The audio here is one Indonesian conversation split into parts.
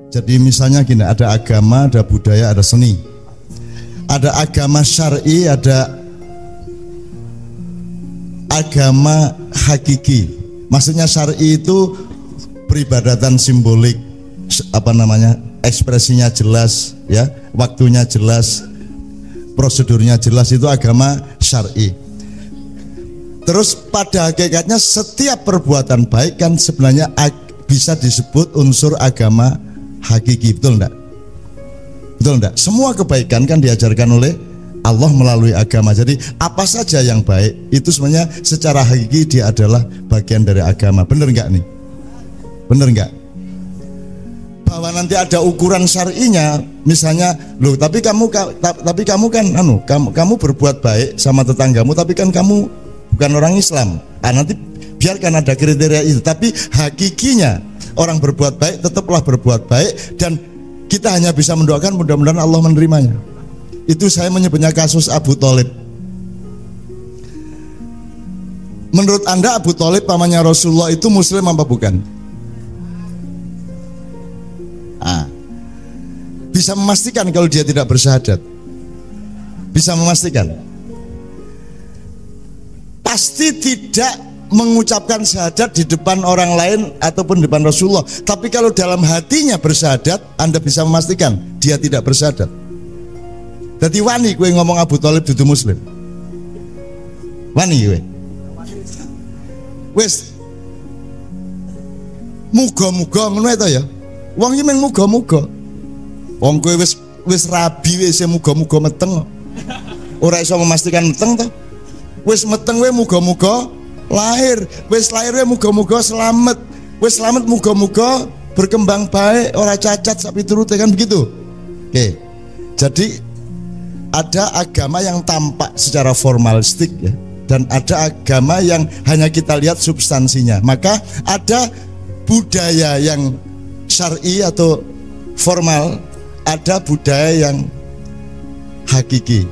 Jadi misalnya gini, ada agama, ada budaya, ada seni. Ada agama syar'i, ada agama hakiki. Maksudnya syar'i itu peribadatan simbolik, apa namanya, ekspresinya jelas, ya, waktunya jelas, prosedurnya jelas, itu agama syar'i. Terus pada hakikatnya setiap perbuatan baik kan sebenarnya bisa disebut unsur agama hakiki, betul enggak? Betul enggak? Semua kebaikan kan diajarkan oleh Allah melalui agama. Jadi apa saja yang baik itu sebenarnya secara hakiki dia adalah bagian dari agama. Bener enggak nih? Bener enggak? Bahwa nanti ada ukuran syar'inya, misalnya, loh tapi kamu kan kamu berbuat baik sama tetanggamu, tapi kan kamu bukan orang Islam. Nanti biarkan ada kriteria itu, tapi hakikinya orang berbuat baik tetaplah berbuat baik, dan kita hanya bisa mendoakan mudah-mudahan Allah menerimanya. Itu saya menyebutnya kasus Abu Thalib. Menurut Anda Abu Thalib pamannya Rasulullah itu muslim apa bukan? Bisa memastikan kalau dia tidak bersyahadat? Bisa memastikan? Pasti tidak mengucapkan syahadat di depan orang lain ataupun di depan Rasulullah. Tapi kalau dalam hatinya bersyahadat, Anda bisa memastikan dia tidak bersyahadat. Jadi wani gue ngomong Abu Thalib dudu muslim. Wani gue. Wes muga-muga ngono itu ya. Wong iki men muga-muga. Wong kowe wis rabi wis muga-muga meteng. Ora iso memastikan meteng to. Wis meteng we muga-muga lahir, wis lahir we muga-muga selamat, wis selamat muga-muga berkembang baik, ora cacat sak piturute, kan begitu. Oke. Jadi ada agama yang tampak secara formalistik ya, dan ada agama yang hanya kita lihat substansinya. Maka ada budaya yang syar'i atau formal, ada budaya yang hakiki.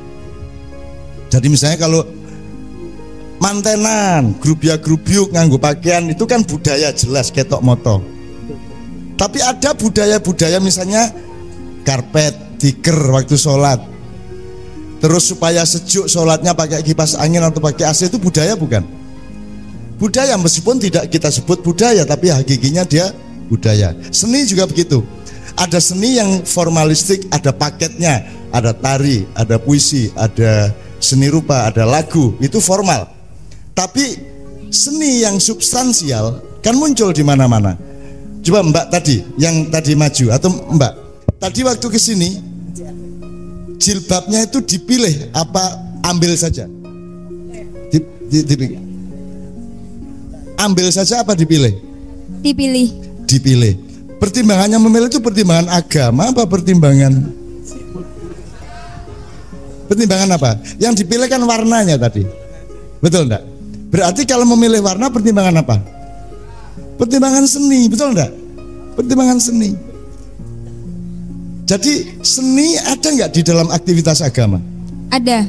Jadi misalnya kalau mantenan, grubya-grubyuk nganggo pakaian itu kan budaya jelas ketok moto. Tapi ada budaya-budaya misalnya karpet, diker waktu sholat. Terus supaya sejuk sholatnya pakai kipas angin atau pakai AC, itu budaya bukan? Budaya, meskipun tidak kita sebut budaya, tapi hakikinya dia budaya. Seni juga begitu. Ada seni yang formalistik, ada paketnya, ada tari, ada puisi, ada seni rupa, ada lagu, itu formal. Tapi seni yang substansial kan muncul di mana-mana. Coba Mbak tadi, yang tadi maju, atau Mbak tadi waktu ke sini, jilbabnya itu dipilih apa ambil saja? Dipilih. Ambil saja apa dipilih? Dipilih. Dipilih. Pertimbangannya memilih itu pertimbangan agama apa pertimbangan apa? Yang dipilih kan warnanya tadi, betul enggak? Berarti kalau memilih warna pertimbangan apa? Pertimbangan seni, betul enggak? Pertimbangan seni. Jadi seni ada nggak di dalam aktivitas agama? Ada.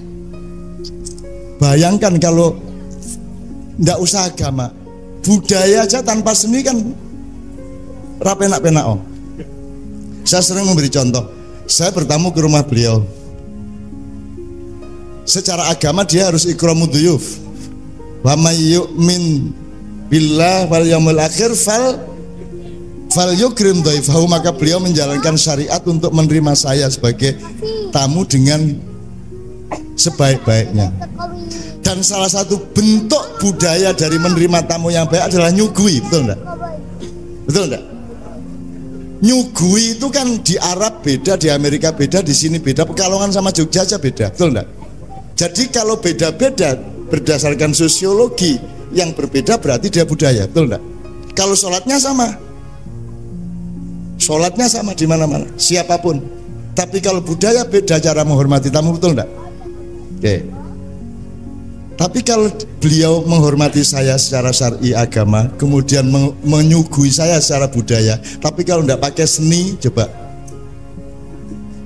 Bayangkan kalau nggak usah agama, budaya aja tanpa seni kan rapenak-penak. Oh. Saya sering memberi contoh. Saya bertamu ke rumah beliau. Secara agama dia harus ikramud dhuyuf. Wa may yu'min billah wal yaumil akhir fal yukrim dhaifahu, maka beliau menjalankan syariat untuk menerima saya sebagai tamu dengan sebaik-baiknya. Dan salah satu bentuk budaya dari menerima tamu yang baik adalah nyugui, betul enggak? Betul enggak? Nyugui itu kan di Arab beda, di Amerika beda, di sini beda, Pekalongan sama Jogja aja beda, betul enggak? Jadi kalau beda-beda berdasarkan sosiologi yang berbeda berarti dia budaya, betul enggak? Kalau sholatnya sama, sholatnya sama di mana-mana, siapapun. Tapi kalau budaya beda cara menghormati tamu, betul enggak? Oke. Tapi kalau beliau menghormati saya secara syar'i agama, kemudian menyuguhi saya secara budaya, tapi kalau enggak pakai seni, coba.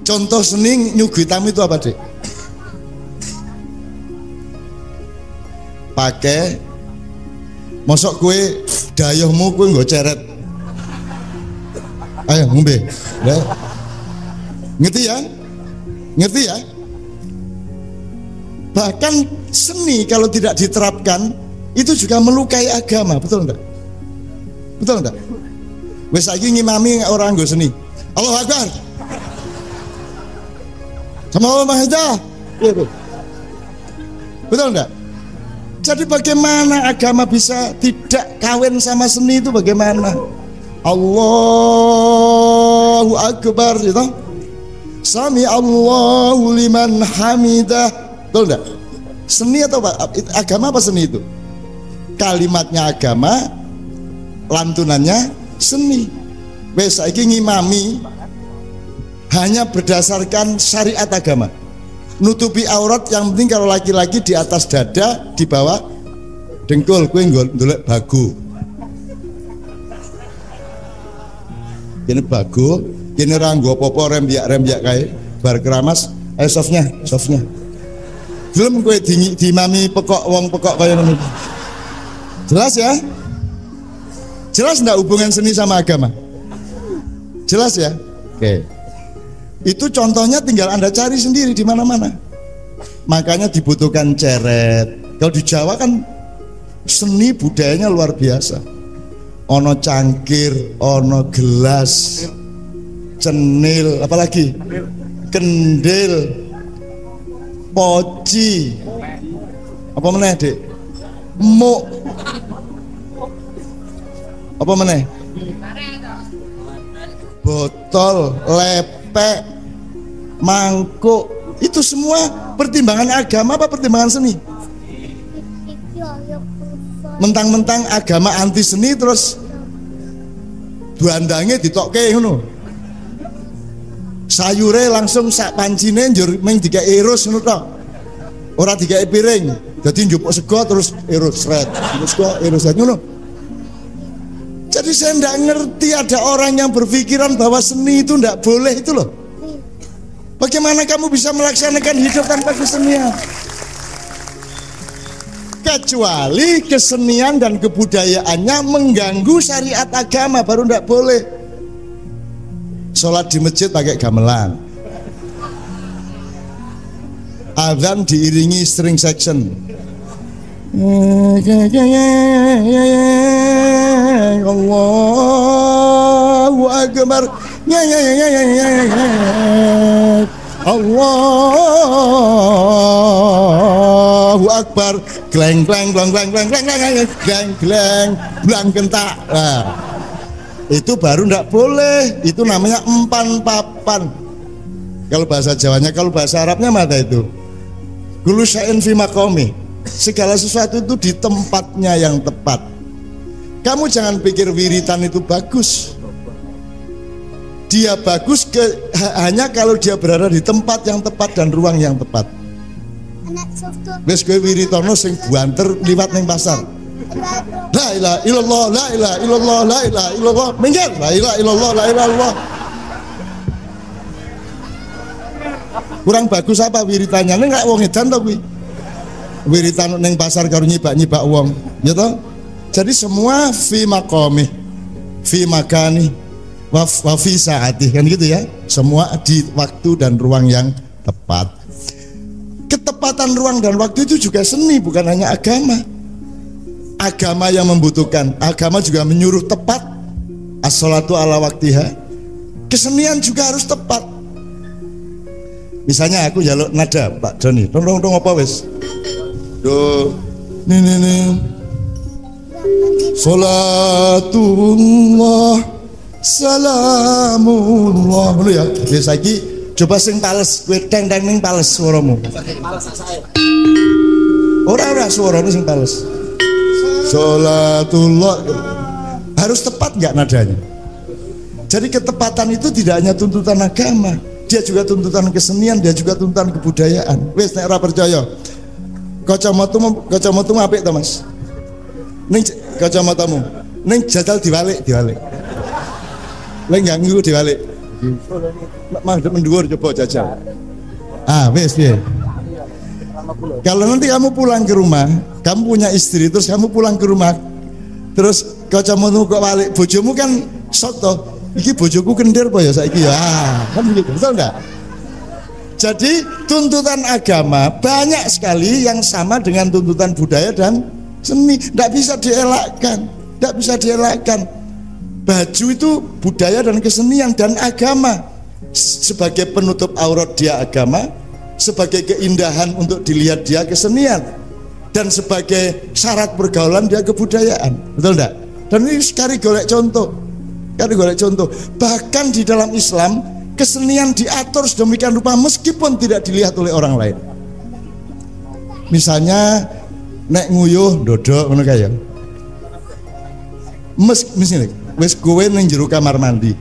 Contoh seni nyuguhi tamu itu apa, Dek? Pakai, mosok kue dayohmu kue nggak ceret. Ayo ngombe. Ya. Ngerti ya? Ngerti ya? Bahkan seni kalau tidak diterapkan itu juga melukai agama, betul enggak? Betul enggak? Wes saiki ngimami orang nggo seni. Allahu Akbar. Sama Allah Maha. Betul enggak? Jadi bagaimana agama bisa tidak kawin sama seni itu bagaimana? Allahu Akbar gitu. Sami Allahu liman hamidah. Betul enggak? Seni atau apa? Agama apa seni itu? Kalimatnya agama, lantunannya seni. Wes saiki ngimami hanya berdasarkan syariat agama. Nutupi aurat yang penting kalau laki-laki di atas dada, di bawah dengkul, kowe ndolek bagu. Kene bagu, kene ra nggo apa-apa rembiak kae, bar keramas, ayo softnya. Belum kowe dimami pekok wong pekok kaya ngono. Jelas ya? Jelas enggak hubungan seni sama agama? Jelas ya? Oke. Itu contohnya tinggal Anda cari sendiri di mana-mana. Makanya dibutuhkan ceret. Kalau di Jawa kan seni budayanya luar biasa. Ono cangkir, ono gelas, cenil, apalagi kendil, poci, apa meneh Dek? Muk, apa meneh? Botol, lepek, mangkuk, itu semua pertimbangan agama apa pertimbangan seni? Mentang-mentang agama anti seni terus bandangnya ditokke ngono. Sayure langsung sak pancine njur ming digawe irus ngono tok. Ora digawe piring. Dadi njupuk sego terus irus sret. Terus kok irus ngono. Jadi saya tidak ngerti ada orang yang berpikiran bahwa seni itu tidak boleh itu loh. Bagaimana kamu bisa melaksanakan hidup tanpa kesenian? Kecuali kesenian dan kebudayaannya mengganggu syariat agama baru tidak boleh. Sholat di masjid pakai gamelan, azan diiringi string section. Allahu Akbar. Allahu Akbar. Gleng gleng gleng gleng gleng gleng gleng gleng gleng blang kentak. Nah, itu baru ndak boleh. Itu namanya empan papan. Kalau bahasa Jawanya, kalau bahasa Arabnya mata itu. Kullu syai'in fi maqami. Segala sesuatu itu di tempatnya yang tepat. Kamu jangan pikir wiritan itu bagus. Dia bagus hanya kalau dia berada di tempat yang tepat dan ruang yang tepat. Wes kowe wiritono sing buanter liwat ning pasar. La ilaha illallah, la ilaha illallah, la ilaha illallah. Minggir, la ilaha illallah, la ilaha illallah. Kurang bagus apa wiritannya? Ning gak wong edan to kuwi. Wiritan ning pasar karo nyibak-nyibak wong, ya toh? Jadi semua fi maqami, fi makani, wa fi saati, kan gitu ya. Semua di waktu dan ruang yang tepat. Ketepatan ruang dan waktu itu juga seni, bukan hanya agama. Agama yang membutuhkan, agama juga menyuruh tepat. As-sholatu ala waktiha. Kesenian juga harus tepat. Misalnya aku jaluk nada, Pak Doni, dong apa wes? Do, nih. Sholatullah, salamullah. Dulu ya, biasa lagi. Coba sing pales, kue teng ning pales suaramu. Ora suaranya sing pales. Sholatullah harus tepat nggak nadanya? Jadi ketepatan itu tidak hanya tuntutan agama, dia juga tuntutan kesenian, dia juga tuntutan kebudayaan. Wes nek ora percaya, kacamatamu apik to Mas? Ning kacamatamu, ning jajal diwalik. Lek nganggo diwalik. Madhep menduwur coba jajal. Wes piye? Kalau nanti kamu pulang ke rumah, kamu punya istri, terus kamu pulang ke rumah, terus kacamatamu kok balik, bojomu kan sok toh, Iki bojoku kendir apa ya saiki ya. Kan begitu, betul enggak? Jadi tuntutan agama banyak sekali yang sama dengan tuntutan budaya dan seni. Tidak bisa dielakkan, tidak bisa dielakkan. Baju itu budaya dan kesenian dan agama. Sebagai penutup aurat dia agama, sebagai keindahan untuk dilihat dia kesenian, dan sebagai syarat pergaulan dia kebudayaan. Betul enggak? Dan ini sekali golek contoh. Bahkan di dalam Islam kesenian diatur sedemikian rupa meskipun tidak dilihat oleh orang lain. Misalnya nek nguyuh dodok ngono kaya. Misalnya wis kowe ning jero kamar mandi.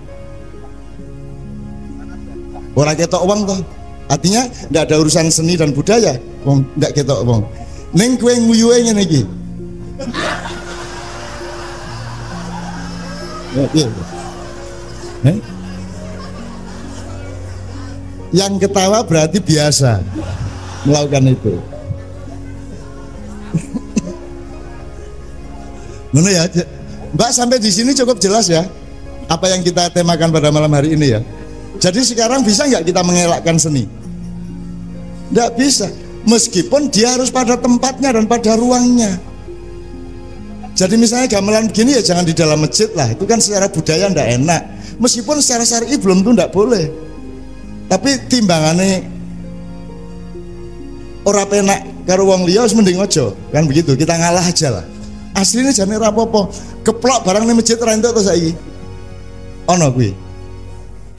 Ora ketok wong toh. Artinya ndak ada urusan seni dan budaya. Wong ndak ketok wong. Ning kowe nguyuhe ngene iki. Yang ketawa berarti biasa melakukan itu. Ngono ya, Mbak, sampai di sini cukup jelas ya apa yang kita temakan pada malam hari ini ya. Jadi sekarang bisa nggak kita mengelakkan seni? Nggak bisa, meskipun dia harus pada tempatnya dan pada ruangnya. Jadi misalnya gamelan begini ya jangan di dalam masjid lah, itu kan secara budaya ndak enak. Meskipun secara syar'i belum tuh ndak boleh. Tapi timbangannya ora penak karo wong liya wis mending aja, kan begitu. Kita ngalah aja lah. Aslinya jane ora apa-apa. Keplok barang ning masjid ora entuk to saiki. Ono kuwi.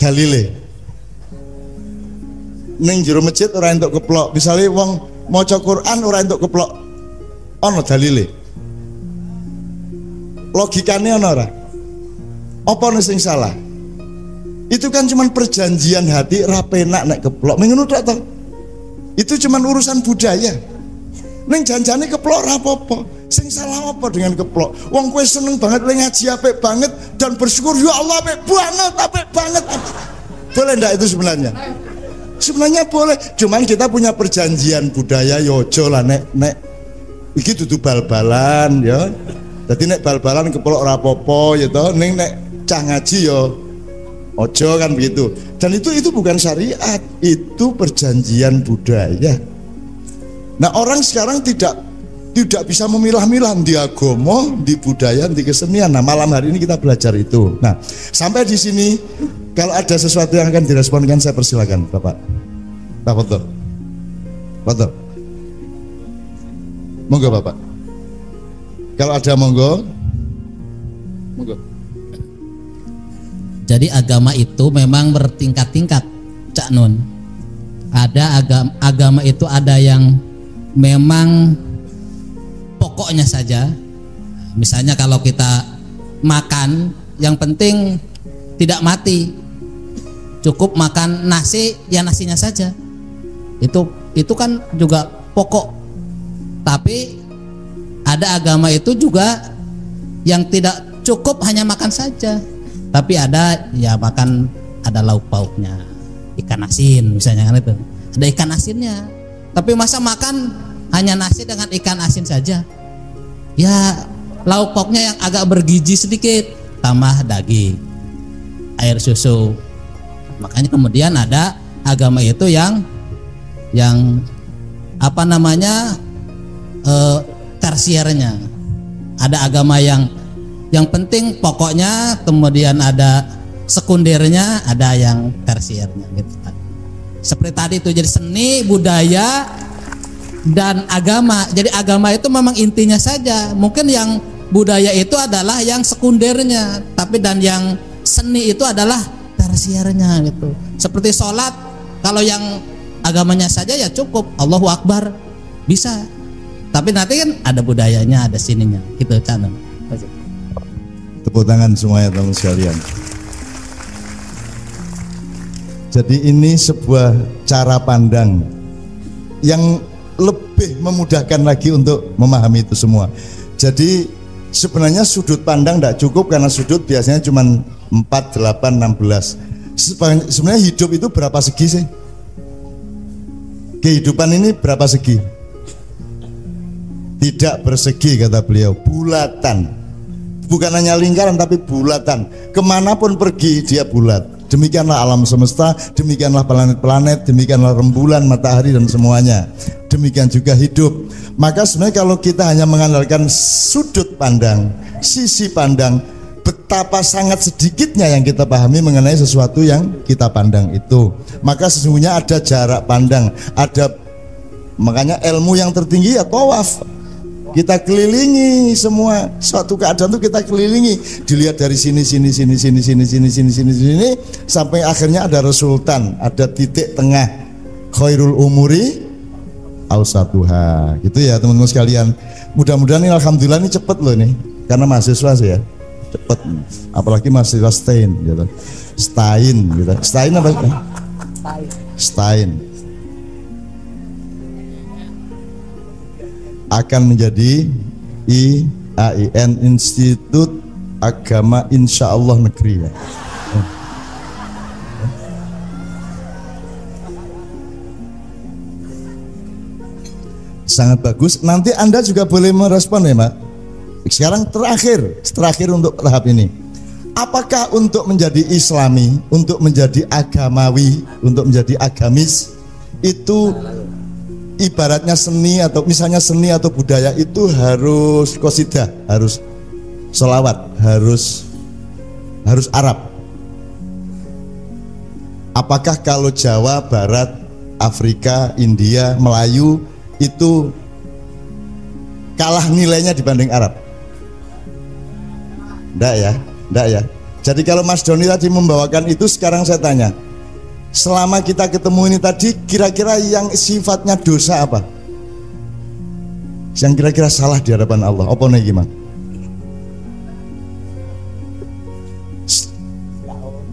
Dalile. Ning jero masjid ora entuk keplok. Misale wong maca Quran ora entuk keplok. Ono dalile. Logikanya ono ora? Apa sing salah? Itu kan cuman perjanjian hati ra penak nek keplok. Mengono tok to. Itu cuman urusan budaya. Ning janjane keplok ra apa-apa. Sing salah apa dengan keplok? Wong kowe seneng banget ngaji apik banget dan bersyukur ya Allah apik banget. Boleh ndak itu sebenarnya? Sebenarnya boleh. Cuman kita punya perjanjian budaya yo aja lah nek iki dudu bal-balan ya. Jadi nek bal-balan keplok ora apa-apa ya toh, ning nek cah ngaji ya ojo kan begitu. Dan itu bukan syariat, itu perjanjian budaya. Nah, orang sekarang tidak bisa memilah-milah di agama, di budaya, di kesenian. Nah, malam hari ini kita belajar itu. Nah, sampai di sini kalau ada sesuatu yang akan diresponkan saya persilakan, Bapak. Tafadhol. Tafadhol. Monggo, Bapak. Kalau ada monggo. Jadi agama itu memang bertingkat-tingkat, Cak Nun. Ada agama itu ada yang memang pokoknya saja. Misalnya kalau kita makan, yang penting tidak mati. Cukup makan nasi, ya nasinya saja. Itu kan juga pokok. Tapi ada agama itu juga yang tidak cukup hanya makan saja, tapi ada ya makan, ada lauk pauknya, ikan asin misalnya kan itu, ada ikan asinnya. Tapi masa makan hanya nasi dengan ikan asin saja? Ya lauk pauknya yang agak bergizi sedikit, tambah daging, air susu. Makanya kemudian ada agama itu yang apa namanya tersiernya. Ada agama yang penting pokoknya, kemudian ada sekundernya, ada yang tersiernya gitu kan. Seperti tadi itu, jadi seni, budaya dan agama. Jadi agama itu memang intinya saja. Mungkin yang budaya itu adalah yang sekundernya, tapi dan yang seni itu adalah tersiernya gitu. Seperti sholat, kalau yang agamanya saja ya cukup Allahu Akbar bisa. Tapi nanti kan ada budayanya, ada sininya, gitu kan. Tepuk tangan semuanya teman sekalian. Jadi ini sebuah cara pandang yang lebih memudahkan lagi untuk memahami itu semua. Jadi sebenarnya sudut pandang tidak cukup, karena sudut biasanya cuma 4, 8, 16. Sebenarnya hidup itu berapa segi sih? Kehidupan ini berapa segi? Tidak persegi kata beliau, bulatan. bukan hanya lingkaran tapi bulatan. Kemanapun pergi dia bulat. Demikianlah alam semesta, demikianlah planet-planet, demikianlah rembulan, matahari dan semuanya. Demikian juga hidup. Maka sebenarnya kalau kita hanya mengandalkan sudut pandang, sisi pandang, betapa sangat sedikitnya yang kita pahami mengenai sesuatu yang kita pandang itu. Maka sesungguhnya ada jarak pandang, makanya ilmu yang tertinggi ya tawaf. Kita kelilingi semua suatu keadaan itu, kita kelilingi, dilihat dari sini sampai akhirnya ada resultan, ada titik tengah. Khairul umuri awsatuha. Gitu ya teman-teman sekalian. Mudah-mudahan ini alhamdulillah ini cepet loh nih, karena mahasiswa sih ya. Cepet, apalagi mahasiswa Stein gitu. Stein apa? Stein. Akan menjadi IAIN, Institut Agama Insya Allah Negeri ya. Sangat bagus. Nanti Anda juga boleh merespon ya Mbak. Sekarang terakhir untuk tahap ini. Apakah untuk menjadi Islami, untuk menjadi agamawi, untuk menjadi agamis itu ibaratnya seni, atau misalnya seni atau budaya itu harus qasidah, harus sholawat, harus Arab? Apakah kalau Jawa, Barat, Afrika, India, Melayu itu kalah nilainya dibanding Arab? Enggak ya. Jadi kalau Mas Doni tadi membawakan itu, sekarang saya tanya, selama kita ketemu ini tadi, kira-kira yang sifatnya dosa apa? Yang kira-kira salah di hadapan Allah, apa nih gimana?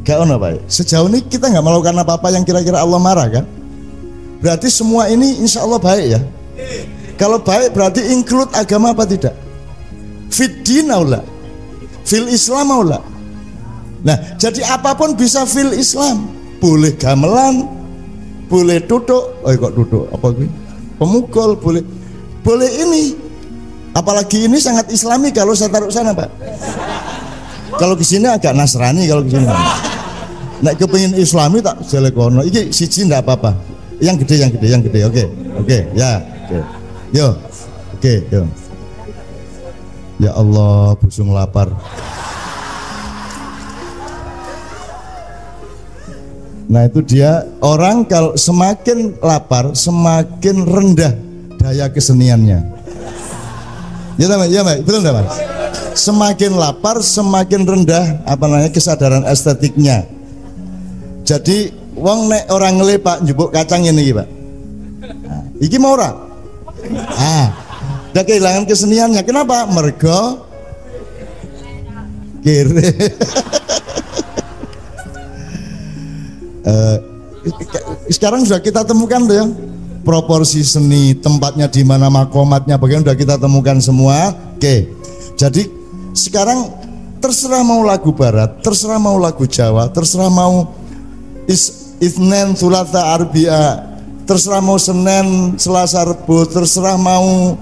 Gak ono Pak. Sejauh ini kita nggak melakukan apa-apa yang kira-kira Allah marah kan? Berarti semua ini insya Allah baik ya. Kalau baik berarti include agama apa tidak? Fiddin aula, fil Islam aula. Nah, jadi apapun bisa fil Islam. Boleh gamelan, boleh duduk, kok duduk apa gue? Pemukul, boleh ini. Apalagi ini sangat Islami kalau saya taruh sana Pak. Kalau ke sini agak Nasrani kalau ke sini. Nek kepengin Islami tak jelekono. Iki siji ndak apa-apa. Yang gede. Oke, ya. Oke. Yo. Oke, yo. Ya Allah, busung lapar. Nah itu dia, orang kalau semakin lapar semakin rendah daya keseniannya. Ya Mbak, betul enggak Mas? Semakin lapar semakin rendah kesadaran estetiknya. Jadi wong nek orang ngelepak njupuk kacang ini Pak. Nah, iki mau ora? Udah kehilangan keseniannya. Kenapa? Mergo kere. Sekarang sudah kita temukan tuh ya, proporsi seni, tempatnya di mana, makomatnya bagaimana, sudah kita temukan semua. Oke. Jadi sekarang terserah mau lagu barat, terserah mau lagu Jawa, terserah mau Isnen, Thulatha, Arbia, terserah mau Senin, Selasa, Rebo, terserah mau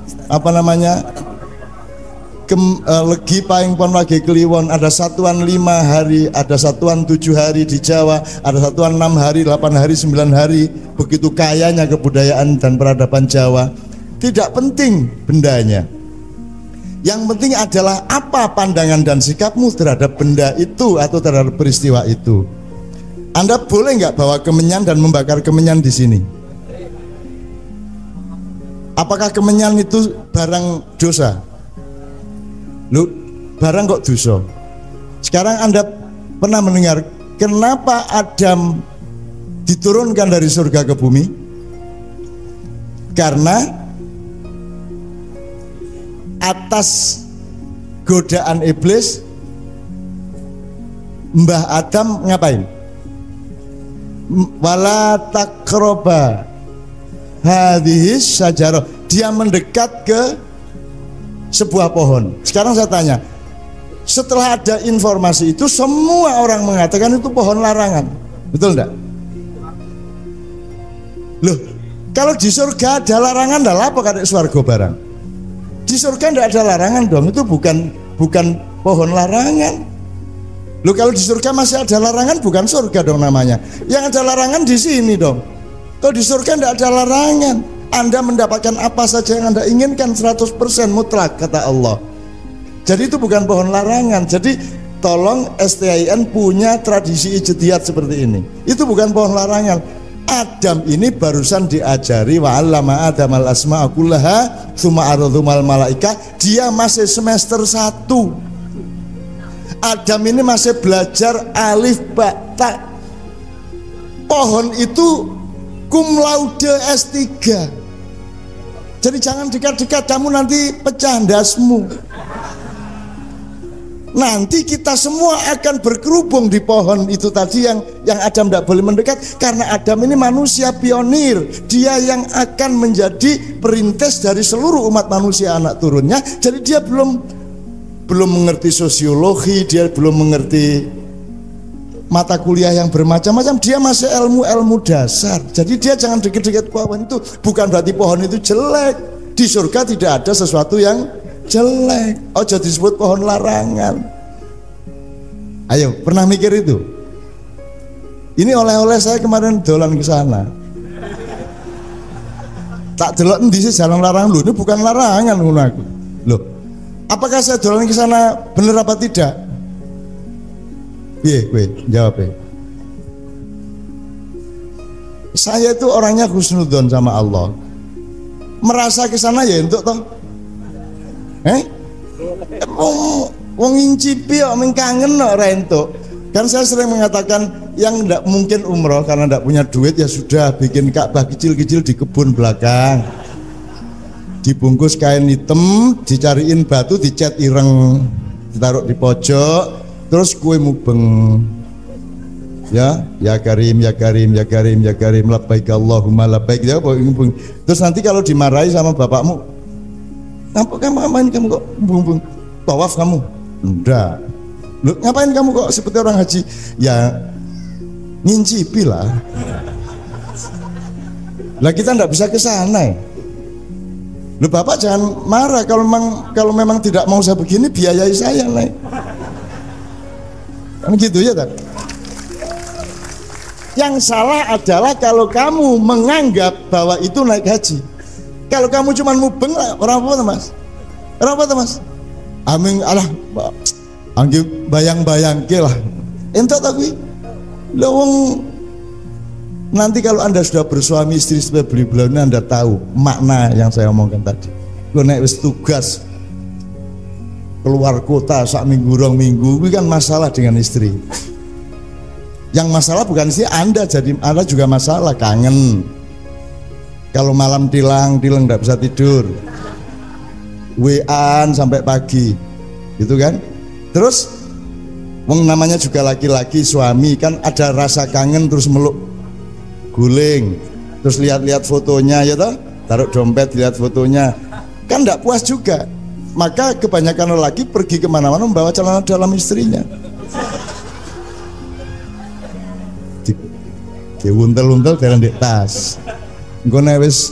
Legi Paing Pon Wage Kliwon, ada satuan 5 hari, ada satuan 7 hari di Jawa, ada satuan 6 hari, 8 hari, 9 hari. Begitu kayanya kebudayaan dan peradaban Jawa. Tidak penting bendanya. Yang penting adalah apa pandangan dan sikapmu terhadap benda itu atau terhadap peristiwa itu. Anda boleh nggak bawa kemenyan dan membakar kemenyan di sini? Apakah kemenyan itu barang dosa? Lu barang kok dosa. Sekarang Anda pernah mendengar kenapa Adam diturunkan dari surga ke bumi? Karena atas godaan iblis Mbah Adam ngapain? Wala taqroba hadhihi syajarah, dia mendekat ke sebuah pohon. Sekarang saya tanya, setelah ada informasi itu, semua orang mengatakan itu pohon larangan, betul enggak? Loh, kalau di surga ada larangan, dah apa kadek swarga barang? Di surga enggak ada larangan dong, itu bukan pohon larangan. Loh, kalau di surga masih ada larangan, bukan surga dong namanya. Yang ada larangan di sini dong. Kalau di surga tidak ada larangan. Anda mendapatkan apa saja yang Anda inginkan 100% mutlak, kata Allah. Jadi itu bukan pohon larangan. Jadi tolong STIN punya tradisi ijtihad seperti ini. Itu bukan pohon larangan. Adam ini barusan diajari wa 'allama Adamal asma'a kullaha tsumma aradhumal malaika. Dia masih semester 1. Adam ini masih belajar alif ba ta. Pohon itu cum laude S3. Jadi jangan dekat-dekat, kamu nanti pecah dasmu. Nanti kita semua akan berkerubung di pohon itu tadi yang Adam tidak boleh mendekat, karena Adam ini manusia pionir. Dia yang akan menjadi perintis dari seluruh umat manusia anak turunnya. Jadi dia belum mengerti sosiologi, dia belum mengerti mata kuliah yang bermacam-macam, dia masih ilmu dasar. Jadi dia jangan deket-deket pohon itu. Bukan berarti pohon itu jelek. Di surga tidak ada sesuatu yang jelek. Ojo disebut pohon larangan. Ayo, pernah mikir itu? Ini oleh-oleh saya kemarin dolan ke sana. Tak delok endi sih jalan larangan lho, ini bukan larangan ngono aku. Loh, apakah saya dolan ke sana bener apa tidak? Piye kowe jawab ya. Saya itu orangnya husnudzon sama Allah. Merasa ke sana ya untuk toh. Wong ngincipi kok mengkangen kok ora entuk. Kan saya sering mengatakan yang tidak mungkin umroh karena tidak punya duit, ya sudah bikin Ka'bah kecil-kecil di kebun belakang. Dibungkus kain hitam, dicariin batu, dicat ireng, ditaruh di pojok, terus kue mubeng. Ya Karim, ya Karim, ya Karim, ya Karim, labbaik Allahumma labbaik. Ya, terus nanti kalau dimarahi sama bapakmu, ngapain kamu kok bung tawaf kamu? Enggak. Loh, ngapain kamu kok seperti orang haji? Ya ngincipi lah. Lah kita enggak bisa ke sana ya. Loh, bapak jangan marah kalau memang tidak mau saya begini, biayai saya naik. Kan gitu ya kan? Yang salah adalah kalau kamu menganggap bahwa itu naik haji. Kalau kamu cuma mubeng, orang apa mas? Orang apa mas? Amin alah, anggi bayang-bayang ke lah. Entok tapi, lawang nanti kalau anda sudah bersuami istri sudah beli-beli, anda tahu makna yang saya omongkan tadi. Kalau naik wis tugas keluar kota sak minggu rong minggu, itu kan masalah dengan istri. Yang masalah bukan sih anda, jadi anda juga masalah, kangen. Kalau malam tilang nggak bisa tidur, WA-an sampai pagi, gitu kan? Terus, namanya juga laki-laki suami kan ada rasa kangen, terus meluk guling, terus lihat-lihat fotonya, ya toh, taruh dompet lihat fotonya, kan nggak puas juga. Maka kebanyakan lelaki pergi kemana-mana membawa celana dalam istrinya. Diuntel-untel dalam di tas. Engko nek wis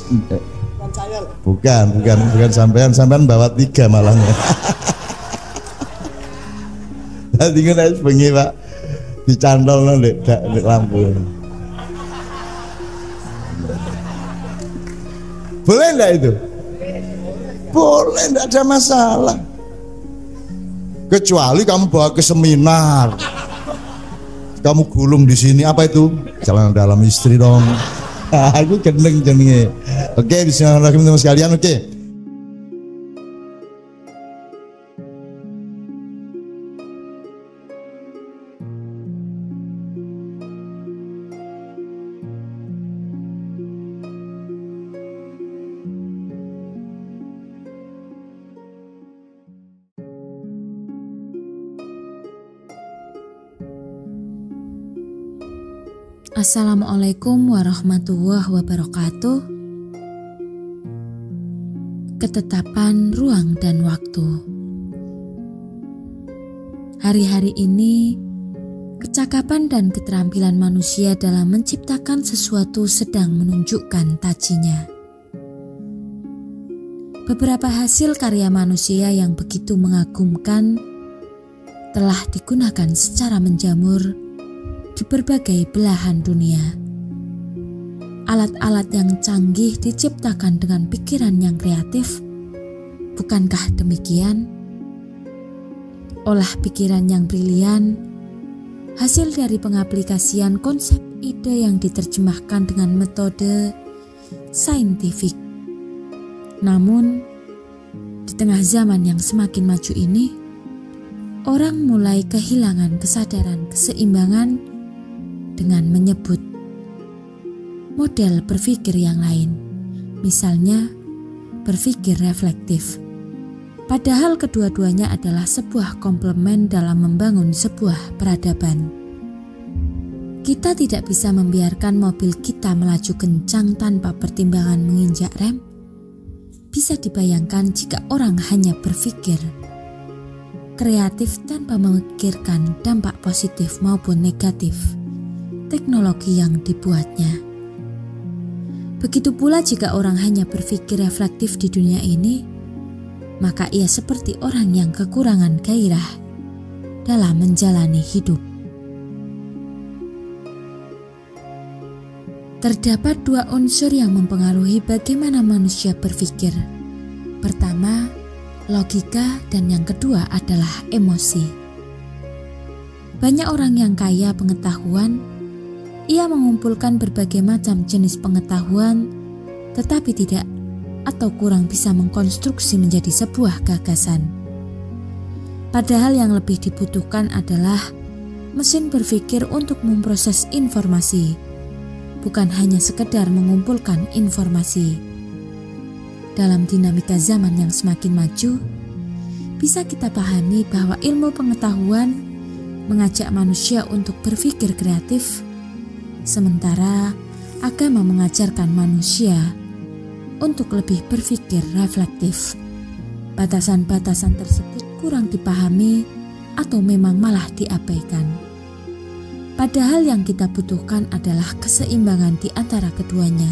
bukan sampean bawa 3 malahnya. Tadi kan wis bengi Pak dicantolno ndek lampu. Boleh enggak itu? Boleh, enggak ada masalah. Kecuali kamu bawa ke seminar. Kamu gulung di sini, apa itu? Celana dalam istri dong. Aku gendeng jenenge. Oke, bismillahirrahmanirrahim teman sekalian. Oke. Assalamualaikum warahmatullahi wabarakatuh. Ketetapan ruang dan waktu. Hari-hari ini, kecakapan dan keterampilan manusia dalam menciptakan sesuatu sedang menunjukkan tajinya. Beberapa hasil karya manusia yang begitu mengagumkan telah digunakan secara menjamur di berbagai belahan dunia. Alat-alat yang canggih diciptakan dengan pikiran yang kreatif. Bukankah demikian? Olah pikiran yang brilian, hasil dari pengaplikasian konsep ide yang diterjemahkan dengan metode saintifik. Namun, di tengah zaman yang semakin maju ini, orang mulai kehilangan kesadaran keseimbangan dengan menyebut model berpikir yang lain, misalnya berpikir reflektif. Padahal kedua-duanya adalah sebuah komplement dalam membangun sebuah peradaban. Kita tidak bisa membiarkan mobil kita melaju kencang tanpa pertimbangan menginjak rem. Bisa dibayangkan jika orang hanya berpikir kreatif tanpa memikirkan dampak positif maupun negatif teknologi yang dibuatnya. Begitu pula jika orang hanya berpikir reflektif di dunia ini, maka ia seperti orang yang kekurangan gairah dalam menjalani hidup. Terdapat dua unsur yang mempengaruhi bagaimana manusia berpikir. Pertama, logika, dan yang kedua adalah emosi. Banyak orang yang kaya pengetahuan, ia mengumpulkan berbagai macam jenis pengetahuan, tetapi tidak atau kurang bisa mengkonstruksi menjadi sebuah gagasan. Padahal yang lebih dibutuhkan adalah mesin berpikir untuk memproses informasi, bukan hanya sekedar mengumpulkan informasi. Dalam dinamika zaman yang semakin maju, bisa kita pahami bahwa ilmu pengetahuan mengajak manusia untuk berpikir kreatif, sementara agama mengajarkan manusia untuk lebih berpikir reflektif. Batasan-batasan tersebut kurang dipahami atau memang malah diabaikan. Padahal yang kita butuhkan adalah keseimbangan di antara keduanya.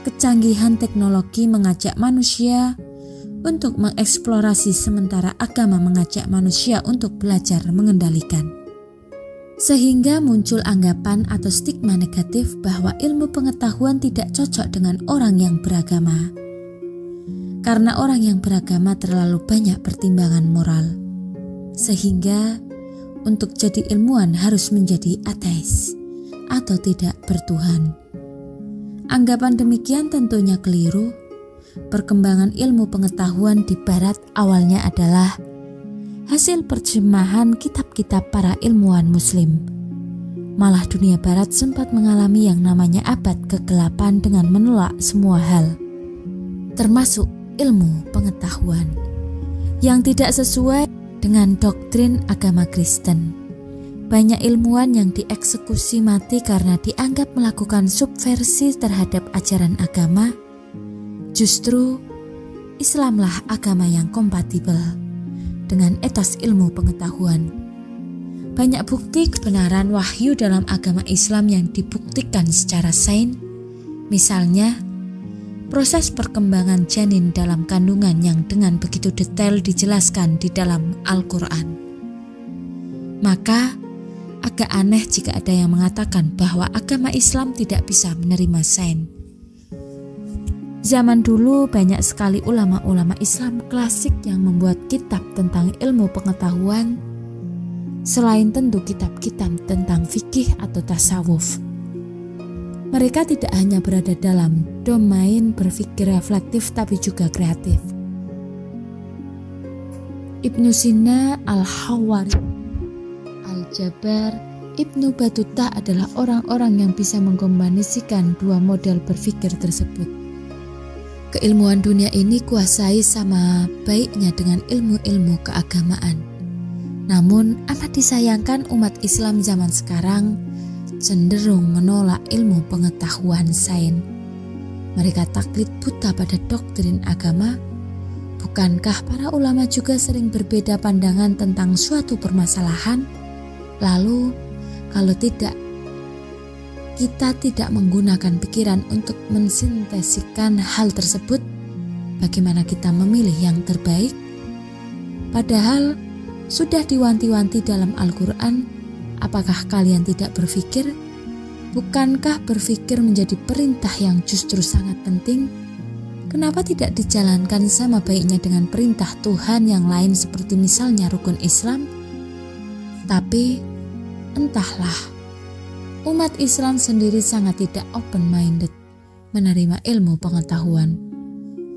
Kecanggihan teknologi mengajak manusia untuk mengeksplorasi, sementara agama mengajak manusia untuk belajar mengendalikan. Sehingga muncul anggapan atau stigma negatif bahwa ilmu pengetahuan tidak cocok dengan orang yang beragama. Karena orang yang beragama terlalu banyak pertimbangan moral. Sehingga untuk jadi ilmuwan harus menjadi ateis atau tidak bertuhan. Anggapan demikian tentunya keliru. Perkembangan ilmu pengetahuan di barat awalnya adalah hasil terjemahan kitab-kitab para ilmuwan muslim. Malah dunia barat sempat mengalami yang namanya abad kegelapan dengan menolak semua hal, termasuk ilmu pengetahuan yang tidak sesuai dengan doktrin agama Kristen. Banyak ilmuwan yang dieksekusi mati karena dianggap melakukan subversi terhadap ajaran agama. Justru Islamlah agama yang kompatibel dengan etos ilmu pengetahuan. Banyak bukti kebenaran wahyu dalam agama Islam yang dibuktikan secara sains. Misalnya, proses perkembangan janin dalam kandungan yang dengan begitu detail dijelaskan di dalam Al-Quran. Maka, agak aneh jika ada yang mengatakan bahwa agama Islam tidak bisa menerima sains. Zaman dulu banyak sekali ulama-ulama Islam klasik yang membuat kitab tentang ilmu pengetahuan, selain tentu kitab-kitab tentang fikih atau tasawuf. Mereka tidak hanya berada dalam domain berpikir reflektif tapi juga kreatif. Ibnu Sina, Al-Hawari, Al-Jabar, Ibnu Battuta adalah orang-orang yang bisa mengkombinasikan dua model berpikir tersebut. Keilmuan dunia ini kuasai sama baiknya dengan ilmu-ilmu keagamaan. Namun amat disayangkan umat Islam zaman sekarang cenderung menolak ilmu pengetahuan sains. Mereka taklid buta pada doktrin agama. Bukankah para ulama juga sering berbeda pandangan tentang suatu permasalahan? Lalu, kalau tidak, kita tidak menggunakan pikiran untuk mensintesikan hal tersebut, bagaimana kita memilih yang terbaik? Padahal, Sudah diwanti-wanti dalam Al-Quran, apakah kalian tidak berpikir? Bukankah berpikir menjadi perintah yang justru sangat penting? Kenapa tidak dijalankan sama baiknya dengan perintah Tuhan yang lain seperti misalnya rukun Islam? Tapi entahlah, umat Islam sendiri sangat tidak open-minded menerima ilmu pengetahuan.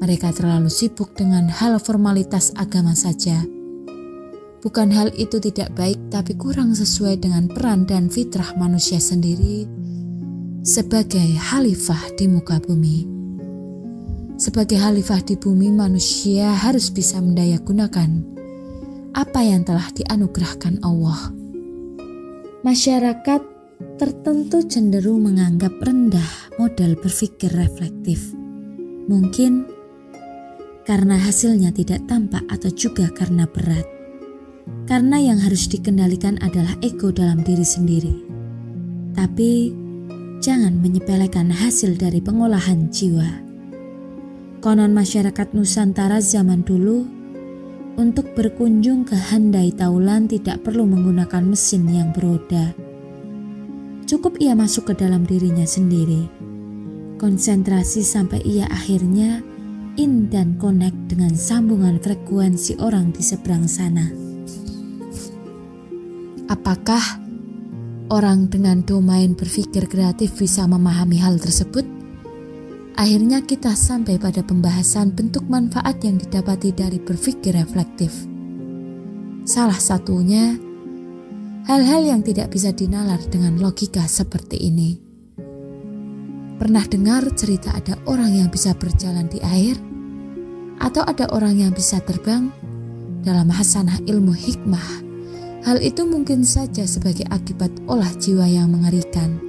Mereka terlalu sibuk dengan hal formalitas agama saja. Bukan hal itu tidak baik, tapi kurang sesuai dengan peran dan fitrah manusia sendiri sebagai khalifah di muka bumi. Sebagai khalifah di bumi, manusia harus bisa mendayagunakan apa yang telah dianugerahkan Allah. Masyarakat tertentu cenderung menganggap rendah model berpikir reflektif. Mungkin karena hasilnya tidak tampak atau juga karena berat. Karena yang harus dikendalikan adalah ego dalam diri sendiri. Tapi jangan menyepelekan hasil dari pengolahan jiwa. Konon masyarakat Nusantara zaman dulu untuk berkunjung ke Handai Taulan tidak perlu menggunakan mesin yang beroda. Cukup ia masuk ke dalam dirinya sendiri. Konsentrasi sampai ia akhirnya in dan connect dengan sambungan frekuensi orang di seberang sana. Apakah orang dengan domain berpikir kreatif bisa memahami hal tersebut? Akhirnya kita sampai pada pembahasan bentuk manfaat yang didapati dari berpikir reflektif. Salah satunya, hal-hal yang tidak bisa dinalar dengan logika seperti ini. Pernah dengar cerita ada orang yang bisa berjalan di air? Atau ada orang yang bisa terbang? Dalam hasanah ilmu hikmah, hal itu mungkin saja sebagai akibat olah jiwa yang mengerikan.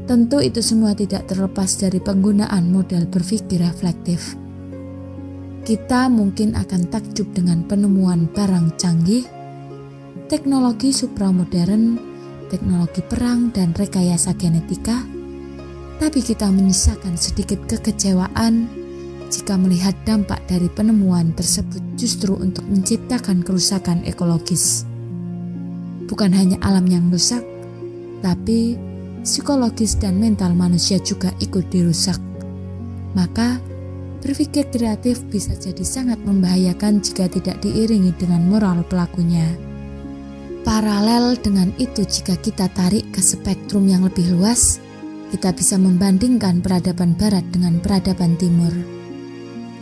Tentu itu semua tidak terlepas dari penggunaan model berpikir reflektif. Kita mungkin akan takjub dengan penemuan barang canggih, teknologi supramodern, teknologi perang dan rekayasa genetika, tapi kita menyisakan sedikit kekecewaan jika melihat dampak dari penemuan tersebut justru untuk menciptakan kerusakan ekologis. Bukan hanya alam yang rusak, tapi psikologis dan mental manusia juga ikut dirusak. Maka berpikir kreatif bisa jadi sangat membahayakan jika tidak diiringi dengan moral pelakunya. Paralel dengan itu, jika kita tarik ke spektrum yang lebih luas, kita bisa membandingkan peradaban barat dengan peradaban timur.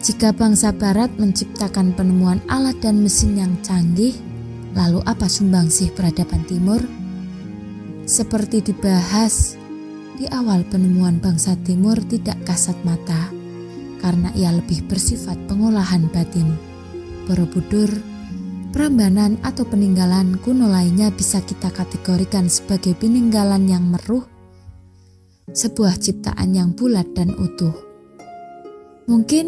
Jika bangsa barat menciptakan penemuan alat dan mesin yang canggih, lalu apa sumbangsih peradaban timur? Seperti dibahas di awal, penemuan bangsa timur tidak kasat mata karena ia lebih bersifat pengolahan batin. Borobudur, Prambanan atau peninggalan kuno lainnya bisa kita kategorikan sebagai peninggalan yang meruh, sebuah ciptaan yang bulat dan utuh. Mungkin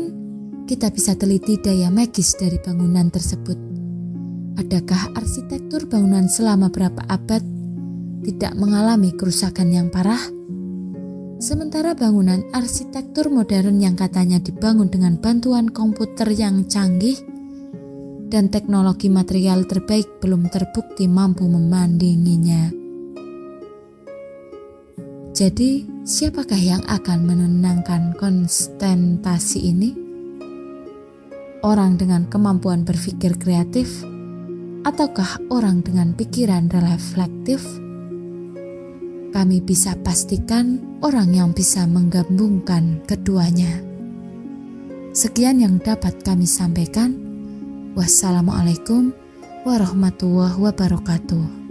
kita bisa teliti daya magis dari bangunan tersebut. Adakah arsitektur bangunan selama berapa abad tidak mengalami kerusakan yang parah? Sementara bangunan arsitektur modern yang katanya dibangun dengan bantuan komputer yang canggih dan teknologi material terbaik belum terbukti mampu memandinginya. Jadi, siapakah yang akan menenangkan konstantasi ini? Orang dengan kemampuan berpikir kreatif, ataukah orang dengan pikiran reflektif? Kami bisa pastikan orang yang bisa menggabungkan keduanya. Sekian yang dapat kami sampaikan. Wassalamualaikum warahmatullahi wabarakatuh.